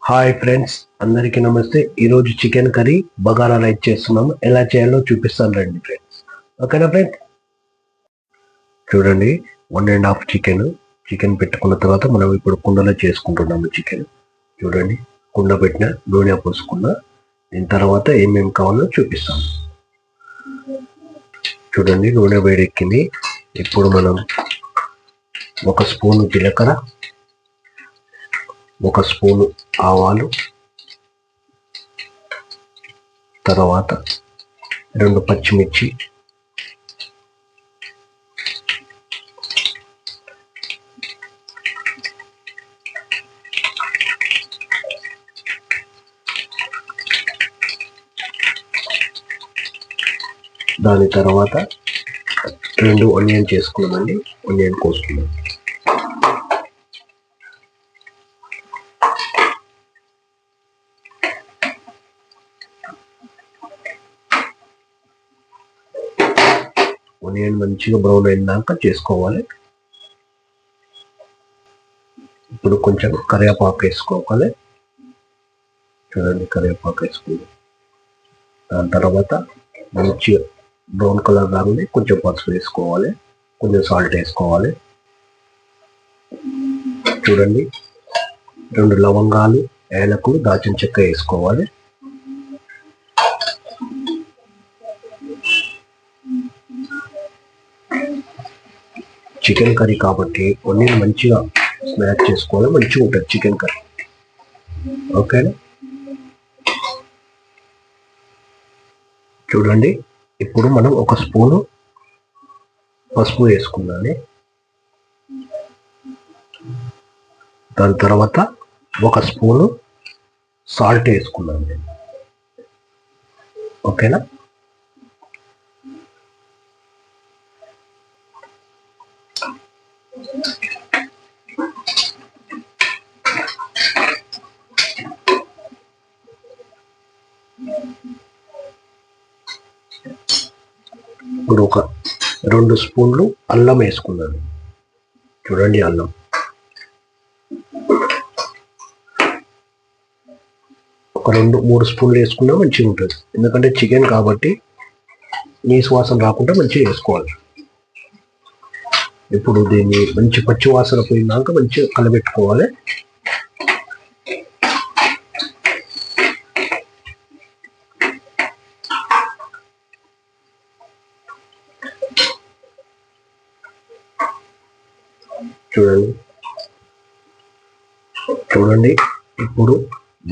Hi friends, అందరికీ నమస్తే. ఈరోజు చికెన్ కర్రీ బగారా రైస్ చేస్తున్నాము. ఎలా చేయాలో చూపిస్తాను రండి ఫ్రెండ్స్. ఓకేనా ఫ్రెండ్స్? చూడండి, 1.5 చికెన్ పెట్టుకున్న తర్వాత మనం ఇప్పుడు కుండలో చేసుకుంటున్నాము చికెన్. చూడండి, కుండ పెట్టిన నూనె పోసుకున్న దీని తర్వాత ఏమేమి కావాలో చూపిస్తాను. చూడండి, నూనె వేడెక్కింది. ఇప్పుడు మనం 1 స్పూను జీలకర్ర, 1 స్పూను ఆవాలు, తర్వాత 2 పచ్చిమిర్చి, దాని తర్వాత 2 ఆనియన్ చేసుకున్నామండి. ఆనియన్ కోసుకున్నాం. ఆనియన్ మంచిగా బ్రౌన్ అయినాక చేసుకోవాలి. ఇప్పుడు కొంచెం కరివేపాకు వేసుకోవాలి. చూడండి, కరివేపాకు వేసుకుంది. దాని తర్వాత మంచిగా బ్రౌన్ కలర్ రాగానే కొంచెం పసుపు వేసుకోవాలి, కొంచెం సాల్ట్ వేసుకోవాలి. చూడండి, 2 లవంగాలు, ఏలకులు, దాల్చిన చెక్క వేసుకోవాలి. చికెన్ కర్రీ కాబట్టి కొన్ని మంచిగా స్మాష్ చేసుకోవాలి. మంచిగా ఉంటుంది చికెన్ కర్రీ. ఓకేనా? చూడండి, ఇప్పుడు మనం 1 స్పూను పసుపు వేసుకున్నాను. దాని తర్వాత 1 స్పూను సాల్ట్ వేసుకున్నాను. ఓకేనా? ఇప్పుడు 2 స్పూన్లు అల్లం వేసుకున్నాను. చూడండి, అల్లం ఒక 2-3 స్పూన్లు వేసుకున్నా మంచిగా ఉంటుంది. ఎందుకంటే చికెన్ కాబట్టి నీసు వాసన రాకుండా మంచిగా వేసుకోవాలి. ఇప్పుడు దీన్ని మంచి పచ్చి వాసన పోయినాక మంచిగా కలబెట్టుకోవాలి. చూడండి, ఇప్పుడు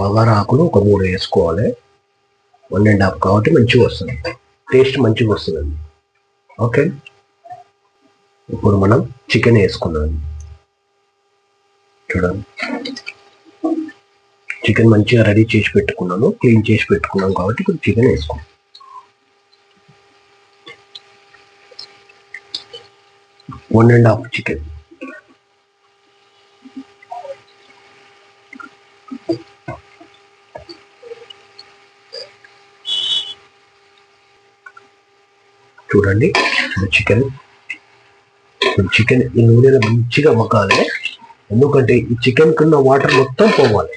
బగారా ఆకులు ఒక 3 వేసుకోవాలి. 1.5 కాబట్టి మంచిగా వస్తుంది, టేస్ట్ మంచిగా వస్తుందండి. ఓకే, ఇప్పుడు మనం చికెన్ వేసుకున్నాం. చూడండి, చికెన్ మంచిగా రెడీ చేసి పెట్టుకున్నాను, క్లీన్ చేసి పెట్టుకున్నాను కాబట్టి ఇప్పుడు చికెన్ వేసుకున్నాం. One and half chicken. చూడండి, చికెన్ ఈ నూనెలో మంచిగా మగ్గాలి. ఎందుకంటే ఈ చికెన్ కున్న వాటర్ మొత్తం పోవాలి.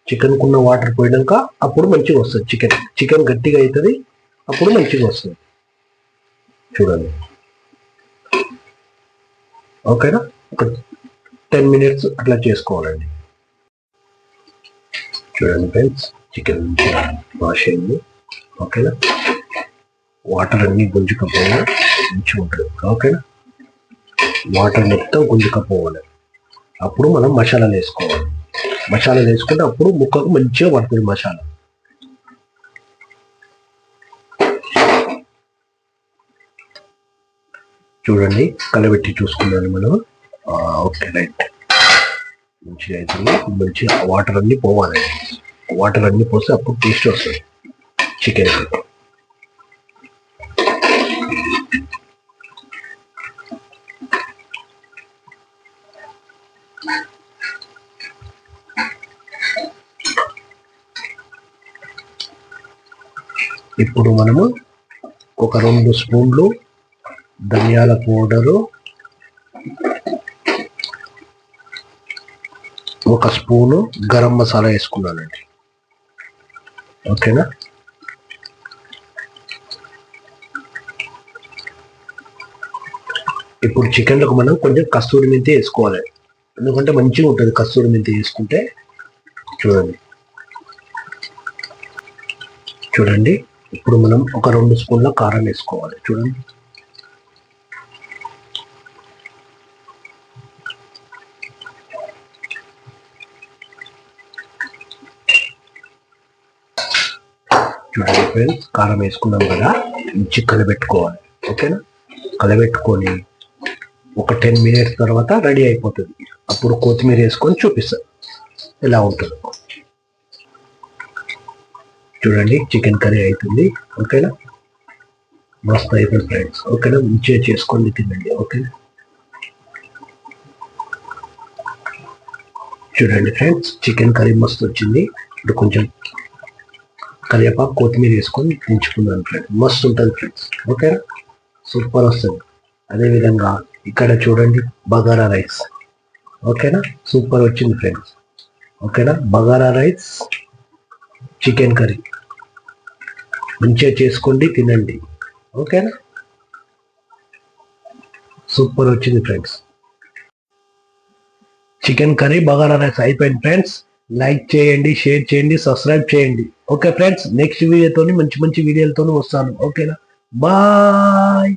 చికెన్ కున్న వాటర్ పోయినాక అప్పుడు మంచిగా వస్తుంది చికెన్ గట్టిగా అవుతుంది, అప్పుడు మంచిగా వస్తుంది. చూడండి, ఓకేనా? ఒక 10 మినిట్స్ అట్లా చేసుకోవాలండి. చూడండి ఫ్రెండ్స్, చికెన్ మంచిగా వాష్ అయింది. ఓకేనా? వాటర్ అన్ని గుంజుకపోయినా మంచిగా ఉంటుంది. ఓకేనా? వాటర్ మొత్తం గుంజుకపోవాలి. అప్పుడు మనం మసాలాలు వేసుకోవాలి. మసాలాలు వేసుకుంటే అప్పుడు ముక్కకు మంచిగా పడుతుంది మసాలా. చూడండి, కలబెట్టి చూసుకున్నాను మనం. ఓకే, రైట్, మంచిగా అవుతుంది. మంచిగా వాటర్ అన్ని పోవాలి. వాటర్ అన్ని పోస్తే అప్పుడు టేస్ట్ వస్తుంది చికెన్. ఇప్పుడు మనము ఒక 2 స్పూన్లు ధనియాల పౌడరు, 1 స్పూను గరం మసాలా వేసుకున్నానండి. ఓకేనా. ఇప్పుడు చికెన్లకు మనం కొంచెం కస్తూరి మెంతి వేసుకోవాలి, ఎందుకంటే మంచిగా ఉంటుంది కస్తూరి మెంతి వేసుకుంటే. చూడండి ఇప్పుడు మనం ఒక 2 స్పూన్ల కారం వేసుకోవాలి. చూడండి ఫ్రెండ్స్, కారం వేసుకున్నాం కదా, మంచి కలబెట్టుకోవాలి. ఓకేనా. కలబెట్టుకొని ఒక 10 మినిట్స్ తర్వాత రెడీ అయిపోతుంది. అప్పుడు కొత్తిమీర వేసుకొని చూపిస్తాను ఎలా ఉంటుందో. చూడండి చికెన్ కర్రీ అవుతుంది. ఓకేనా. మస్తు అయిపోయింది ఫ్రెండ్స్. ఓకేనా. మంచిగా చేసుకొని తినండి. ఓకేనా. చూడండి ఫ్రెండ్స్, చికెన్ కర్రీ మస్తు వచ్చింది. ఇప్పుడు కొంచెం కరివేపాకు కొత్తిమీర వేసుకొని దించుకున్నాను ఫ్రెండ్స్. మస్తు ఉంటుంది ఫ్రెండ్స్. ఓకేనా. సూపర్ వస్తుంది. అదేవిధంగా ఇక్కడ చూడండి బగారా రైస్. ఓకేనా. సూపర్ వచ్చింది ఫ్రెండ్స్. ఓకేనా. బగారా రైస్, చికెన్ కర్రీ మంచిగా చేసుకోండి, తినండి. ఓకేనా. సూపర్ వచ్చింది friends. Chicken curry, bagara rice అయిపోయింది ఫ్రెండ్స్. లైక్ చేయండి, షేర్ చేయండి, సబ్స్క్రైబ్ చేయండి. ఓకే ఫ్రెండ్స్, నెక్స్ట్ వీడియోతో మంచి మంచి వీడియోలతో వస్తాను. ఓకేనా. బాయ్.